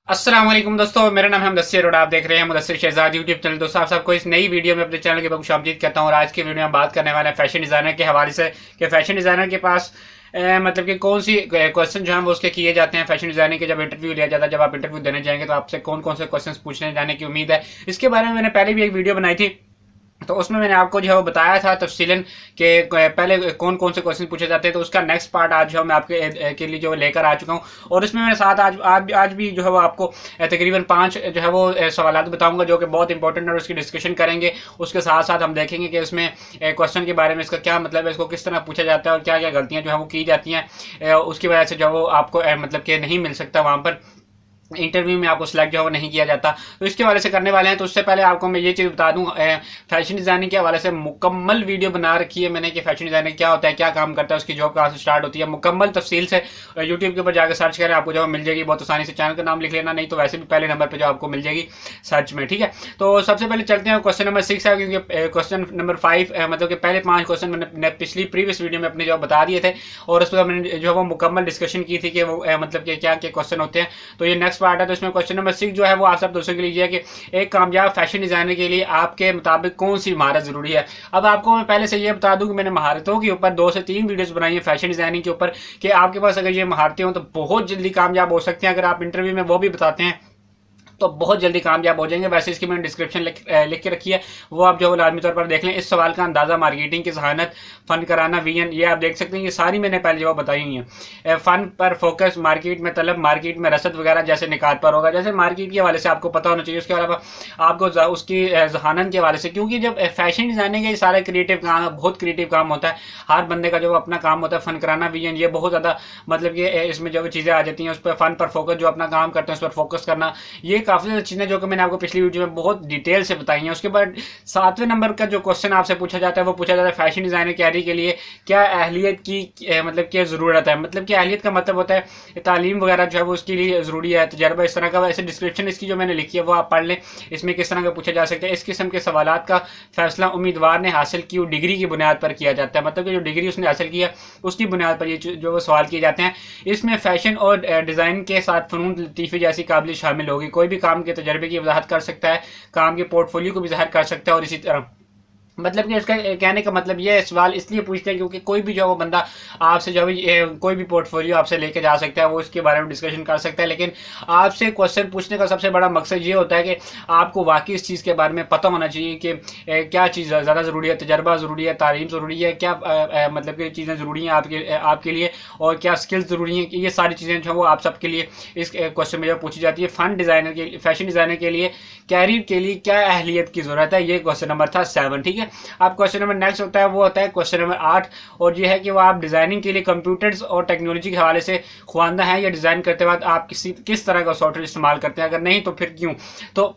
अस्सलाम वालेकुम दोस्तों, मेरा नाम है मुदस्सिर और आप देख रहे हैं मुदस्सिर शहजाद यूट्यूब चैनल। दोस्तों, आप सबको इस नई वीडियो में अपने चैनल की खुशामदीद कहता हूँ। और आज की वीडियो में बात करने वाले हैं फैशन डिज़ाइनर के हवाले से कि फैशन डिज़ाइनर के पास मतलब कि कौन सी क्वेश्चन जो हैं वो उसके किए जाते हैं। फैशन डिज़ाइनर के जब इंटरव्यू लिया जाता है, जब आप इंटरव्यू देने जाएंगे तो आपसे कौन कौन से क्वेश्चन पूछने जाने की उम्मीद है, इसके बारे में मैंने पहले भी एक वीडियो बनाई थी। तो उसमें मैंने आपको जो है वो बताया था तफसीलन कि पहले कौन कौन से क्वेश्चन पूछे जाते हैं। तो उसका नेक्स्ट पार्ट आज जो मैं आपके के लिए जो लेकर आ चुका हूँ। और इसमें मेरे साथ आज भी जो है वो आपको तकरीबन 5 जो है वो सवाल बताऊंगा जो कि बहुत इंपॉर्टेंट है और उसकी डिस्कशन करेंगे। उसके साथ साथ हम देखेंगे कि इसमें क्वेश्चन के बारे में इसका क्या मतलब है, इसको किस तरह पूछा जाता है और क्या क्या गलतियाँ जो है वो की जाती हैं, उसकी वजह से जो वो आपको मतलब कि नहीं मिल सकता वहाँ पर इंटरव्यू में, आपको सिलेक्ट जो है वो नहीं किया जाता। तो इसके हवाले से करने वाले हैं। तो उससे पहले आपको मैं ये चीज़ बता दूं, फैशन डिज़ाइनिंग के हवाले से मुकम्मल वीडियो बना रखी है मैंने कि फैशन डिज़ाइनिंग क्या होता है, क्या काम करता है, उसकी जॉब कहाँ से स्टार्ट होती है, मुकम्मल तफसील से यूट्यूब के ऊपर जाकर सर्च करें, आपको जो मिल जाएगी बहुत आसानी से। चैनल का नाम लिख लेना, नहीं तो वैसे भी पहले नंबर पर जो आपको मिल जाएगी सर्च में, ठीक है। तो सबसे पहले चलते हैं क्वेश्चन नंबर 6 है, क्योंकि क्वेश्चन नंबर 5 मतलब कि पहले 5 क्वेश्चन मैंने पिछली प्रीवियस वीडियो में अपने जो बता दिए थे और उस पर मैंने जो है वो मुकम्मल डिस्कशन की थी कि वो मतलब कि क्या क्या क्वेश्चन होते हैं। तो ये नेक्स्ट पार्ट है। तो इसमें क्वेश्चन नंबर 6 जो है वो आप सब दोस्तों के लिए है कि एक कामयाब फैशन डिजाइनर के लिए आपके मुताबिक कौन सी महारत जरूरी है। अब आपको मैं पहले से ये बता दूं कि मैंने महारतों के ऊपर 2 से 3 वीडियोस बनाई है फैशन डिजाइनिंग के ऊपर, कि आपके पास अगर ये महारतें हो तो बहुत जल्दी कामयाब हो सकते हैं। अगर आप इंटरव्यू में वो भी बताते हैं तो बहुत जल्दी कामयाब हो जाएंगे। वैसे इसकी मैंने डिस्क्रिप्शन लिख के रखी है, वो आप जो लाजमी तौर पर देख लें। इस सवाल का अंदाजा, मार्केटिंग की जहानत, फन कराना, वीएन, ये आप देख सकते हैं, ये सारी मैंने पहले जवाब बताई हुई है। फन पर फोकस, मार्केट में तलब, मार्केट में रसद वगैरह जैसे निकात पर होगा। जैसे मार्केट के हवाले से आपको पता होना चाहिए, उसके अलावा आपको उसकी जहानत के हवाले से, क्योंकि जब फैशन डिजाइनिंग है ये सारा क्रिएटिव काम है, बहुत क्रिएटिव काम होता है। हर बंदे का जो अपना काम होता है, फन कराना, वीएन, ये बहुत ज़्यादा मतलब कि इसमें जो चीज़ें आ जाती हैं उस पर फन पर फोकस, जो अपना काम करते हैं उस पर फोकस करना, ये काफ़ी ज़्यादा चीज़ें जो मैंने आपको पिछली वीडियो में बहुत डिटेल से बताई है। उसके बाद 7वें नंबर का जो क्वेश्चन आपसे पूछा जाता है वो पूछा जाता है फैशन डिजाइनर कैरी के लिए क्या अहलियत की मतलब क्या ज़रूरत है। मतलब कि अहलियत का मतलब होता है तालीम वगैरह जो है वो उसके लिए ज़रूरी है, तजर्बा, इस तरह का। वैसे डिस्क्रिप्शन इसकी जो मैंने लिखी है वो आप पढ़ लें, इसमें किस तरह का पूछा जा सकता है। इस किस्म के सवाल का फैसला उम्मीदवार ने हासिल की डिग्री की बुनियाद पर किया जाता है। मतलब कि जो डिग्री उसने हासिल किया उसकी बुनियाद पर ये जो वो सवाल किए जाते हैं। इसमें फैशन और डिज़ाइन के साथ फ़नून लतीफ़े जैसी काबिल शामिल होगी। कोई भी काम के तजर्बे की वजाहत कर सकता है, काम के पोर्टफोलियो को भी ज़ाहिर कर सकता है। और इसी तरह मतलब कि इसका कहने का मतलब ये सवाल इसलिए पूछते हैं क्योंकि कोई भी जो है वो बंदा आपसे जो है कोई भी पोर्टफोलियो आपसे लेके जा सकता है, वो इसके बारे में डिस्कशन कर सकता है। लेकिन आपसे क्वेश्चन पूछने का सबसे बड़ा मकसद ये होता है कि आपको वाकई इस चीज़ के बारे में पता होना चाहिए कि क्या चीज़ ज़्यादा ज़रूरी है, तजर्बा ज़रूरी है, तालीम ज़रूरी है, क्या मतलब कि चीज़ें ज़रूरी हैं आपके लिए, और क्या स्किल्स ज़रूरी हैं। ये सारी चीज़ें जो है वो आप सबके लिए इस क्वेश्चन में जो पूछी जाती है। फन डिज़ाइनर के फैशन डिज़ाइनर के लिए कैरियर के लिए क्या अहलियत की ज़रूरत है, ये क्वेश्चन नंबर था 7, ठीक है। अब क्वेश्चन नंबर नेक्स्ट होता है वो होता है क्वेश्चन नंबर 8, और ये है कि वो आप डिज़ाइनिंग के लिए कंप्यूटर्स और टेक्नोलॉजी के हवाले से ख्वांदा हैं या डिज़ाइन करते वक्त आप किस तरह का सॉफ्टवेयर इस्तेमाल करते हैं, अगर नहीं तो फिर क्यों। तो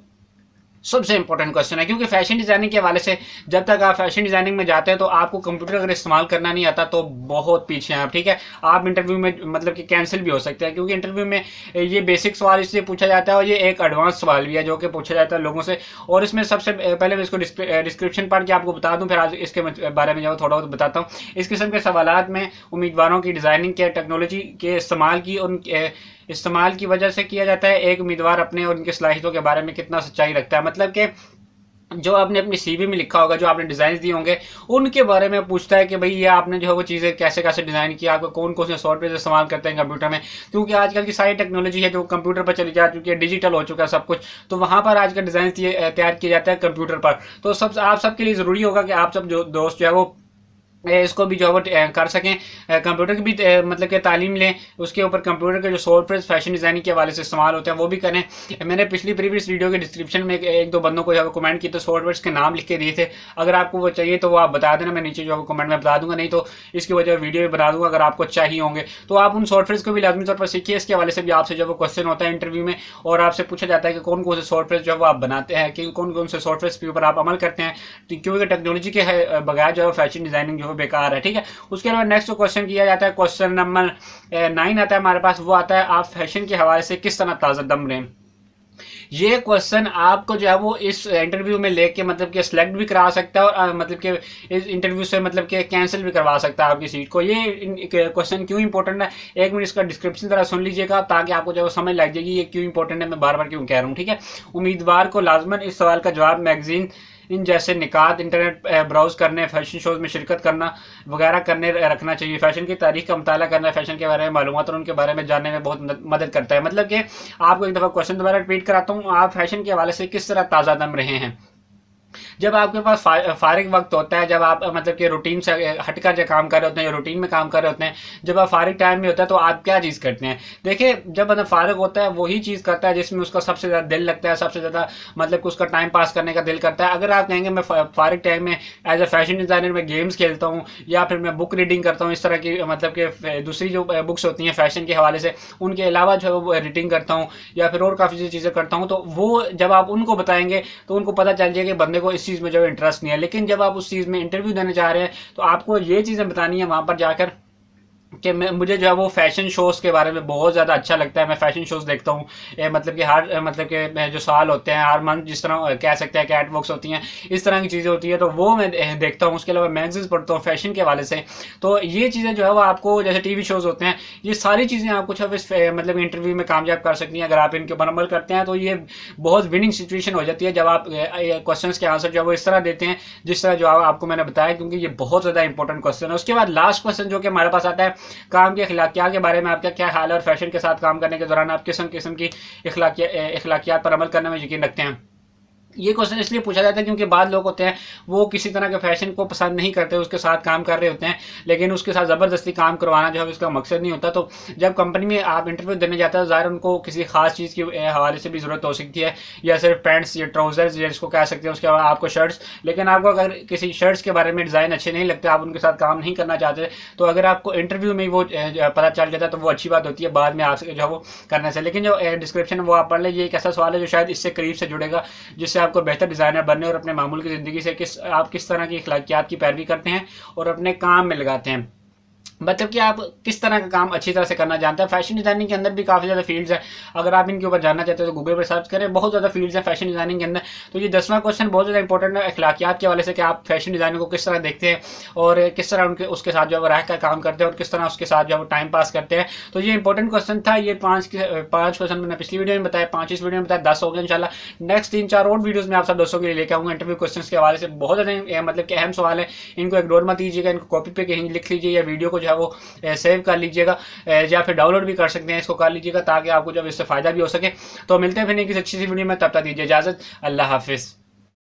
सबसे इंपॉर्टेंट क्वेश्चन है, क्योंकि फैशन डिजाइनिंग के हवाले से जब तक आप फैशन डिजाइनिंग में जाते हैं तो आपको कंप्यूटर अगर इस्तेमाल करना नहीं आता तो बहुत पीछे हैं आप, ठीक है। आप इंटरव्यू में मतलब कि कैंसिल भी हो सकते हैं, क्योंकि इंटरव्यू में ये बेसिक सवाल इसलिए पूछा जाता है और ये एक एडवांस सवाल भी है जो कि पूछा जाता है लोगों से। और इसमें सबसे पहले मैं इसको डिस्क्रिप्शन पढ़ के आपको बता दूं, फिर आज इसके बारे में जो थोड़ा बहुत बताता हूँ। इस किस्म के सवाल में उम्मीदवारों की डिज़ाइनिंग के टेक्नोलॉजी के इस्तेमाल की वजह से किया जाता है। एक उम्मीदवार अपने और उनकी सलाहियतों के बारे में कितना सच्चाई रखता है, मतलब कि जो आपने अपनी सीवी में लिखा होगा, जो आपने डिज़ाइन दिए होंगे उनके बारे में पूछता है कि भाई ये आपने जो है वो चीज़ें कैसे कैसे डिज़ाइन किया, आपको कौन कौन से सॉफ्टवेयर इस्तेमाल करते हैं कंप्यूटर में। क्योंकि आजकल की सारी टेक्नोलॉजी है जो कंप्यूटर पर चली जा चुकी है, डिजिटल हो चुका है सब कुछ, तो वहाँ पर आज का डिज़ाइन तैयार किया जाता है कंप्यूटर पर। तो आप सबके लिए ज़रूरी होगा कि आप सब जो दोस्त जो है वो इसको भी जो है वो कर सकें, कंप्यूटर की भी मतलब कि तालीम लें, उसके ऊपर कंप्यूटर के जो सॉफ्टवेयर फैशन डिज़ाइनिंग के हवाले से इस्तेमाल होते हैं वो भी करें। मैंने पिछली प्रीवियस वीडियो के डिस्क्रिप्शन में एक दो बंदों को जो है कमेंट किए तो सॉफ्टवेयर्स के नाम लिख के दिए थे, अगर आपको वो चाहिए तो वो आप बता देना, मैं नीचे जो है कमेंट में बता दूंगा, नहीं तो इसकी वजह वीडियो भी बना दूंगा अगर आपको चाहिए होंगे। तो आप उन सॉफ्टवेयर को भी लाजमी तौर पर सीखिए। इसके हवाले से भी आपसे जो वो क्वेश्चन होता है इंटरव्यू में, और आपसे पूछा जाता है कि कौन कौन से सॉफ्टवेयर जो है वो आप बनाते हैं, कि कौन कौन से सॉफ्टवेयर के ऊपर आप अमल करते हैं, क्योंकि टेक्नोलॉजी के बगैर जो है फैशन डिज़ाइनिंग जो है बेकार है, ठीक है। उसके अलावा नेक्स्ट जो क्वेश्चन किया जाता है क्वेश्चन नंबर 9 आता है हमारे पास, वो आता है आप फैशन के हवाले से किस तरह ताज़ा दम रहें। ये क्वेश्चन आपको जो है वो इस इंटरव्यू में लेके मतलब कि सिलेक्ट भी करा सकता है और मतलब कि इस इंटरव्यू से मतलब कि कैंसिल भी करवा सकता है आपकी सीट को। ये क्वेश्चन क्यों इंपॉर्टेंट है, एक मिनट इसका डिस्क्रिप्शन जरा सुन लीजिएगा ताकि आपको जो समझ लग जाएगी ये क्यों इंपॉर्टेंट है, मैं बार बार क्यों कह रहा हूँ। ठीक है, उम्मीदवार को लाजमन इस सवाल का जवाब मैगजीन इन जैसे निकात, इंटरनेट ब्राउज करने, फैशन शोज में शिरकत करना वगैरह करने रखना चाहिए। फैशन की तारीख का मुताला करना फैशन के बारे में मालूमात और उनके बारे में जानने में बहुत मदद करता है। मतलब कि आपको एक दफ़ा क्वेश्चन दोबारा रिपीट कराता हूँ, आप फैशन के हवाले से किस तरह ताज़ा दम रहे हैं। जब आपके पास फारिग वक्त होता है, जब आप मतलब कि रूटीन से हटकर जो काम कर रहे होते हैं, रूटीन में काम कर रहे होते हैं, जब आप फारिग टाइम में होता है तो आप क्या चीज़ करते हैं। देखिए, जब बंदा फारिग होता है वही चीज़ करता है जिसमें उसका सबसे ज़्यादा दिल लगता है, सबसे ज़्यादा मतलब कि उसका टाइम पास करने का दिल करता है। अगर आप कहेंगे मैं फारिग टाइम में एज ए फैशन डिज़ाइनर में गेम्स खेलता हूँ या फिर मैं बुक रीडिंग करता हूँ, इस तरह की मतलब कि दूसरी जो बुक्स होती हैं फैशन के हवाले से, उनके अलावा जो है वो एडिटिंग करता हूँ या फिर और काफ़ी चीज़ें करता हूँ, तो वो जब आप उनको बताएंगे तो उनको पता चल जाएगा कि बंदे को इस चीज़ में जो इंटरेस्ट नहीं है। लेकिन जब आप उस चीज़ में इंटरव्यू देने जा रहे हैं तो आपको ये चीज़ें बतानी है वहाँ पर जाकर कि मुझे जो है वो फैशन शोज़ के बारे में बहुत ज़्यादा अच्छा लगता है। मैं फैशन शोज़ देखता हूँ, मतलब कि हर मतलब कि जो साल होते हैं, हर मंथ जिस तरह कह सकते हैं कैट वॉक्स होती हैं, इस तरह की चीज़ें होती है, तो वो मैं देखता हूँ। उसके अलावा मैगजीन्स पढ़ता हूँ फैशन के हवाले से। तो ये चीज़ें जो है वो आपको, जैसे टीवी शोज़ होते हैं, ये सारी चीज़ें आपको जो है मतलब इंटरव्यू में कामयाब कर सकती हैं। अगर आप इनके ऊपर अमल करते हैं तो ये बहुत विनिंग सिचुएशन हो जाती है जब आप क्वेश्चन के आंसर जो है वो इस तरह देते हैं जिस तरह जवाब आपको मैंने बताया, क्योंकि ये बहुत ज़्यादा इंपॉर्टेंट क्वेश्चन है। उसके बाद लास्ट क्वेश्चन जो कि हमारे पास आता है, काम के अखलाकियात के बारे में आपका क्या ख्याल है और फैशन के साथ काम करने के दौरान आप किस्म किस्म की अखलाकियात पर अमल करने में यकीन रखते हैं। ये क्वेश्चन इसलिए पूछा जाता है क्योंकि बाद लोग होते हैं वो किसी तरह के फैशन को पसंद नहीं करते, उसके साथ काम कर रहे होते हैं, लेकिन उसके साथ ज़बरदस्ती काम करवाना जो है उसका मकसद नहीं होता। तो जब कंपनी में आप इंटरव्यू देने जाते हैं तो ज़ाहिर उनको किसी खास चीज़ के हवाले से भी ज़रूरत हो सकती है, या सिर्फ पैंट्स या ट्राउज़र्स जिसको कह सकते हैं, उसके अलावा आपको शर्ट्स। लेकिन आपको अगर किसी शर्ट्स के बारे में डिज़ाइन अच्छे नहीं लगते, आप उनके साथ काम नहीं करना चाहते, तो अगर आपको इंटरव्यू में वो पता चल जाता है तो वो अच्छी बात होती है बाद में आपसे जो है वो करने से। लेकिन जो डिस्क्रिप्शन वो आप पढ़ लें, ये एक ऐसा सवाल है जो शायद इससे करीब से जुड़ेगा, जिससे आपको बेहतर डिज़ाइनर बनने और अपने मामूल की ज़िंदगी से आप किस तरह की अखलाकियात की पैरवी करते हैं और अपने काम में लगाते हैं। मतलब कि आप किस तरह का काम अच्छी तरह से करना जानते हैं। फैशन डिज़ाइनिंग के अंदर भी काफ़ी ज़्यादा फील्ड्स हैं, अगर आप इनके ऊपर जानना चाहते हैं तो गूगल पर सर्च करें, बहुत ज़्यादा फील्ड्स हैं फैशन डिज़ाइनिंग के अंदर। तो ये 10वां क्वेश्चन बहुत ज़्यादा इंपॉर्टेंट है अखलाकियात के हवाले से कि आप फैशन डिज़ाइनिंग को किस तरह देखते हैं और किस तरह उसके साथ जो है रह कर काम करते हैं और किस तरह उसके साथ जो है टाइम पास करते हैं। तो ये इंपॉर्टेंट क्वेश्चन था। ये पाँच क्वेश्चन मैंने पिछली वीडियो में बताया, 5 इस वीडियो में बताया, 10 हो गए इंशाल्लाह। नेक्स्ट 3-4 और वीडियोज़ में आप सब दोस्तों के लिए लेकर आऊँगा इंटरव्यू क्वेश्चन के हवाले से। बहुत ज़्यादा मतलब कि अहम सवाल है, इनको इग्नोर मत कीजिएगा, इनको कॉपी पे कहीं लिख लीजिए या वीडियो को जो है वो सेव कर लीजिएगा या फिर डाउनलोड भी कर सकते हैं, इसको कर लीजिएगा ताकि आपको जब इससे फ़ायदा भी हो सके। तो मिलते हैं फिर किसी अच्छी सी वीडियो में, तब तक दीजिए इजाज़त। अल्लाह हाफिज़।